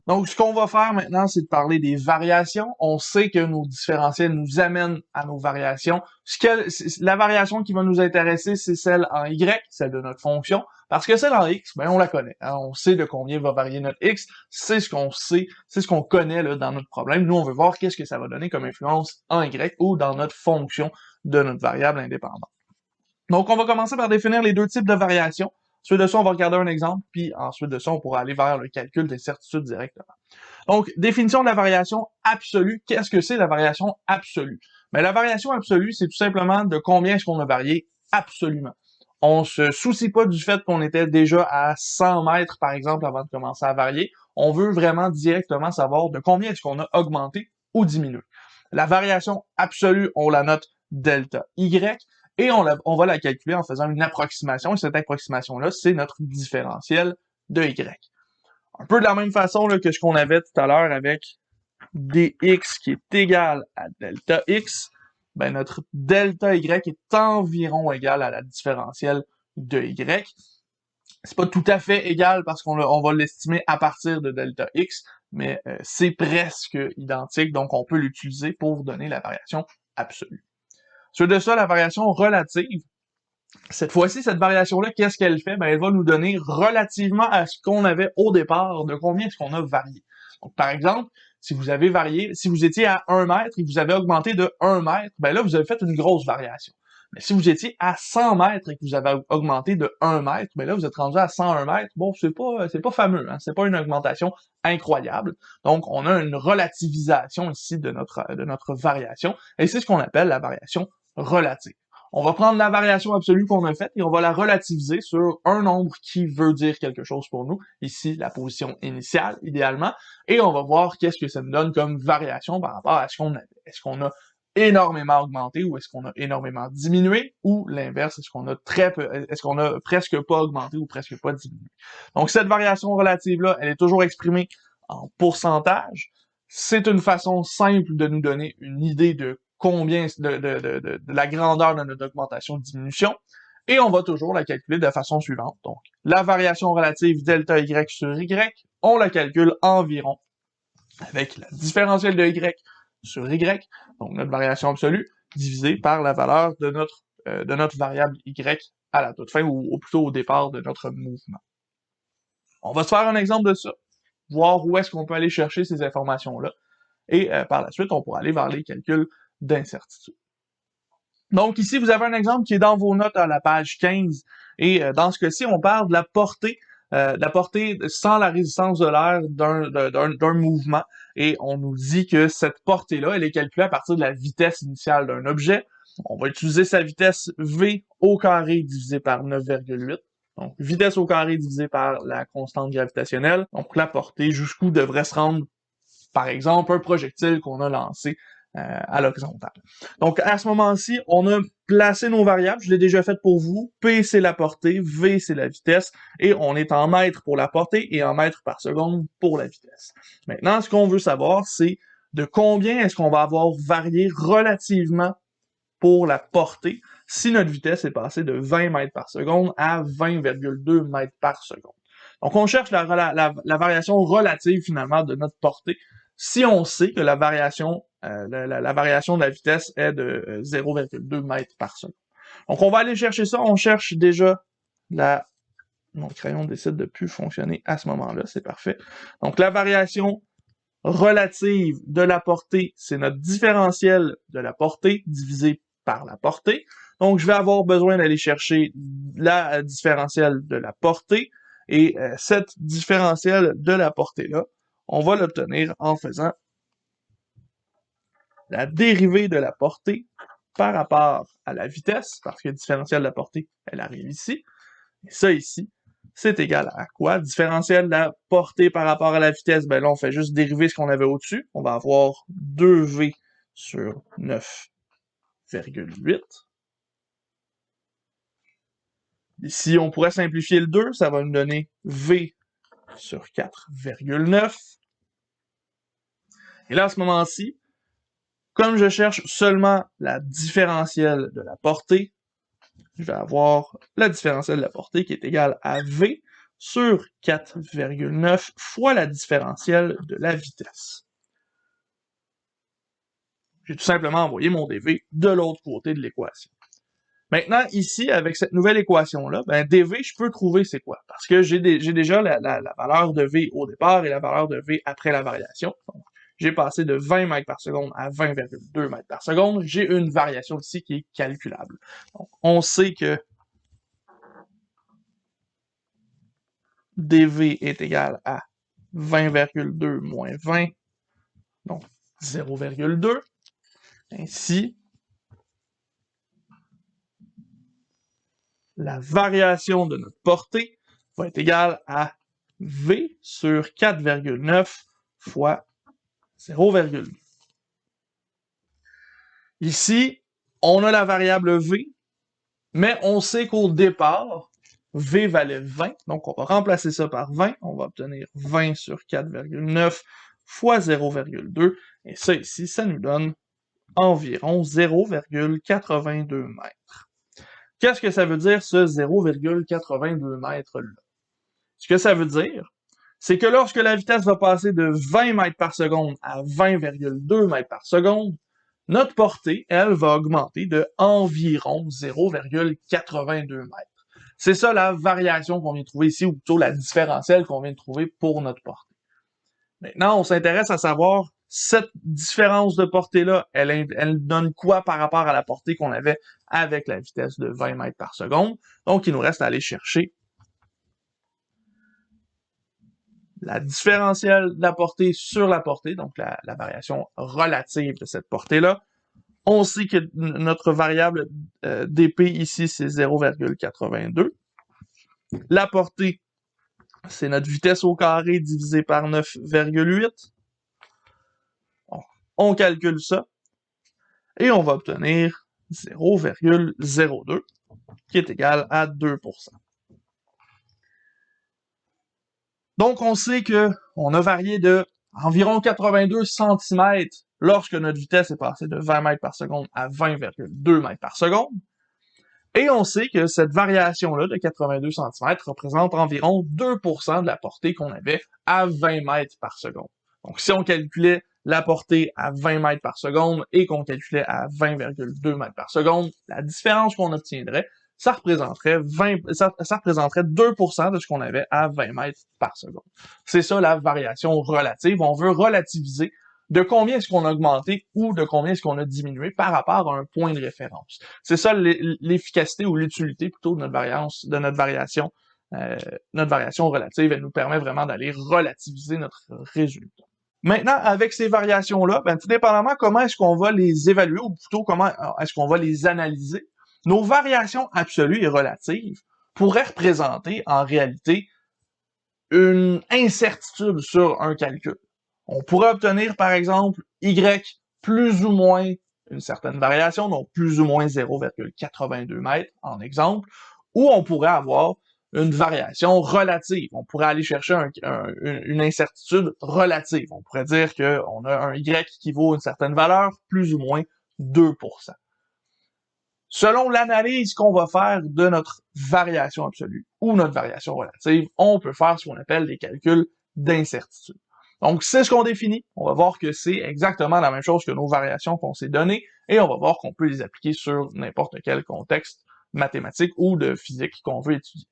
Donc, ce qu'on va faire maintenant, c'est de parler des variations. On sait que nos différentiels nous amènent à nos variations. La variation qui va nous intéresser, c'est celle en y, celle de notre fonction, parce que celle en x, ben on la connaît. Hein? On sait de combien va varier notre x. C'est ce qu'on sait, c'est ce qu'on connaît là, dans notre problème. Nous, on veut voir qu'est-ce que ça va donner comme influence en y ou dans notre fonction de notre variable indépendante. Donc, on va commencer par définir les deux types de variations. Ensuite de ça, on va regarder un exemple, puis ensuite de ça, on pourra aller vers le calcul des certitudes directement. Donc, définition de la variation absolue. Qu'est-ce que c'est la variation absolue? Mais la variation absolue, c'est tout simplement de combien est-ce qu'on a varié absolument. On se soucie pas du fait qu'on était déjà à 100 mètres, par exemple, avant de commencer à varier. On veut vraiment directement savoir de combien est-ce qu'on a augmenté ou diminué. La variation absolue, on la note delta Y, et on va la calculer en faisant une approximation, et cette approximation-là, c'est notre différentiel de Y. Un peu de la même façon là, que ce qu'on avait tout à l'heure avec dx qui est égal à delta x, ben notre delta y est environ égal à la différentielle de y. C'est pas tout à fait égal parce qu'on va l'estimer à partir de delta x, mais c'est presque identique, donc on peut l'utiliser pour donner la variation absolue. Sur de ça, la variation relative, cette fois-ci, cette variation-là, qu'est-ce qu'elle fait? Ben, elle va nous donner relativement à ce qu'on avait au départ, de combien est-ce qu'on a varié. Donc, par exemple, si vous avez varié, si vous étiez à 1 mètre et que vous avez augmenté de 1 mètre, ben là, vous avez fait une grosse variation. Mais si vous étiez à 100 mètres et que vous avez augmenté de 1 mètre, ben là, vous êtes rendu à 101 mètres. Bon, c'est pas fameux, hein? C'est pas une augmentation incroyable. Donc, on a une relativisation ici de notre variation. Et c'est ce qu'on appelle la variation relative. On va prendre la variation absolue qu'on a faite et on va la relativiser sur un nombre qui veut dire quelque chose pour nous, ici la position initiale idéalement, et on va voir qu'est-ce que ça nous donne comme variation par rapport à ce qu'on avait. Est-ce qu'on a énormément augmenté ou est-ce qu'on a énormément diminué, ou l'inverse, est-ce qu'on a est-ce qu'on a presque pas augmenté ou presque pas diminué. Donc cette variation relative-là, elle est toujours exprimée en pourcentage. C'est une façon simple de nous donner une idée de combien de la grandeur de notre augmentation-diminution, et on va toujours la calculer de la façon suivante. Donc, la variation relative delta y sur y, on la calcule environ avec la différentielle de y sur y, donc notre variation absolue, divisée par la valeur de notre variable y à la toute fin, ou plutôt au départ de notre mouvement. On va se faire un exemple de ça, voir où est-ce qu'on peut aller chercher ces informations-là, et par la suite, on pourra aller vers les calculs d'incertitude. Donc ici, vous avez un exemple qui est dans vos notes à la page 15, et dans ce cas-ci, on parle de la portée sans la résistance de l'air d'un mouvement, et on nous dit que cette portée-là, elle est calculée à partir de la vitesse initiale d'un objet. On va utiliser sa vitesse v au carré divisé par 9,8. Donc, vitesse au carré divisé par la constante gravitationnelle. Donc, la portée, jusqu'où devrait se rendre, par exemple, un projectile qu'on a lancé à l'horizontale. Donc, à ce moment-ci, on a placé nos variables. Je l'ai déjà fait pour vous. P, c'est la portée. V, c'est la vitesse. Et on est en mètres pour la portée et en mètres par seconde pour la vitesse. Maintenant, ce qu'on veut savoir, c'est de combien est-ce qu'on va avoir varié relativement pour la portée si notre vitesse est passée de 20 mètres par seconde à 20,2 mètres par seconde. Donc, on cherche la variation relative, finalement, de notre portée si on sait que la variation de la vitesse est de 0,2 mètres par seconde. Donc, on va aller chercher ça. On cherche déjà Mon crayon décide de plus fonctionner à ce moment-là. C'est parfait. Donc, la variation relative de la portée, c'est notre différentiel de la portée divisé par la portée. Donc, je vais avoir besoin d'aller chercher la différentielle de la portée, et cette différentielle de la portée-là, on va l'obtenir en faisant la dérivée de la portée par rapport à la vitesse, parce que le différentiel de la portée, elle arrive ici. Et ça ici, c'est égal à quoi? Différentiel de la portée par rapport à la vitesse, ben là, on fait juste dériver ce qu'on avait au-dessus. On va avoir 2v sur 9,8. Ici, on pourrait simplifier le 2, ça va nous donner v sur 4,9. Et là, à ce moment-ci, comme je cherche seulement la différentielle de la portée, je vais avoir la différentielle de la portée qui est égale à v. sur 4,9 fois la différentielle de la vitesse. J'ai tout simplement envoyé mon dv de l'autre côté de l'équation. Maintenant, ici, avec cette nouvelle équation-là, ben, dv, je peux trouver c'est quoi. Parce que j'ai déjà la valeur de v au départ et la valeur de v après la variation. Donc, j'ai passé de 20 mètres par seconde à 20,2 mètres par seconde. J'ai une variation ici qui est calculable. Donc, on sait que dv est égal à 20,2 moins 20, donc 0,2. Ainsi, la variation de notre portée va être égale à v sur 4,9 fois 0,2. Ici, on a la variable v, mais on sait qu'au départ, v valait 20, donc on va remplacer ça par 20, on va obtenir 20 sur 4,9 fois 0,2, et ça ici, ça nous donne environ 0,82 mètres. Qu'est-ce que ça veut dire, ce 0,82 mètres-là? Ce que ça veut dire, c'est que lorsque la vitesse va passer de 20 mètres par seconde à 20,2 mètres par seconde, notre portée, elle, va augmenter de environ 0,82 mètres. C'est ça la variation qu'on vient de trouver ici, ou plutôt la différentielle qu'on vient de trouver pour notre portée. Maintenant, on s'intéresse à savoir cette différence de portée-là, elle donne quoi par rapport à la portée qu'on avait avec la vitesse de 20 mètres par seconde. Donc, il nous reste à aller chercher la différentielle de la portée sur la portée, donc la variation relative de cette portée-là. On sait que notre variable dp ici, c'est 0,82. La portée, c'est notre vitesse au carré divisé par 9,8. On calcule ça, et on va obtenir 0,02, qui est égal à 2%. Donc, on sait que on a varié de environ 82 cm lorsque notre vitesse est passée de 20 mètres par seconde à 20,2 mètres par seconde. Et on sait que cette variation-là de 82 cm représente environ 2% de la portée qu'on avait à 20 mètres par seconde. Donc, si on calculait la portée à 20 mètres par seconde et qu'on calculait à 20,2 mètres par seconde, la différence qu'on obtiendrait, ça représenterait 2% de ce qu'on avait à 20 mètres par seconde. C'est ça la variation relative. On veut relativiser de combien est-ce qu'on a augmenté ou de combien est-ce qu'on a diminué par rapport à un point de référence. C'est ça l'efficacité ou l'utilité plutôt de notre variation relative. Elle nous permet vraiment d'aller relativiser notre résultat. Maintenant, avec ces variations-là, tout dépendamment comment est-ce qu'on va les évaluer, ou plutôt comment est-ce qu'on va les analyser, nos variations absolues et relatives pourraient représenter, en réalité, une incertitude sur un calcul. On pourrait obtenir, par exemple, y plus ou moins une certaine variation, donc plus ou moins 0,82 mètres, en exemple, ou on pourrait avoir une variation relative. On pourrait aller chercher une incertitude relative. On pourrait dire qu'on a un y qui vaut une certaine valeur, plus ou moins 2%. Selon l'analyse qu'on va faire de notre variation absolue ou notre variation relative, on peut faire ce qu'on appelle des calculs d'incertitude. Donc, c'est ce qu'on définit. On va voir que c'est exactement la même chose que nos variations qu'on s'est données, et on va voir qu'on peut les appliquer sur n'importe quel contexte mathématique ou de physique qu'on veut étudier.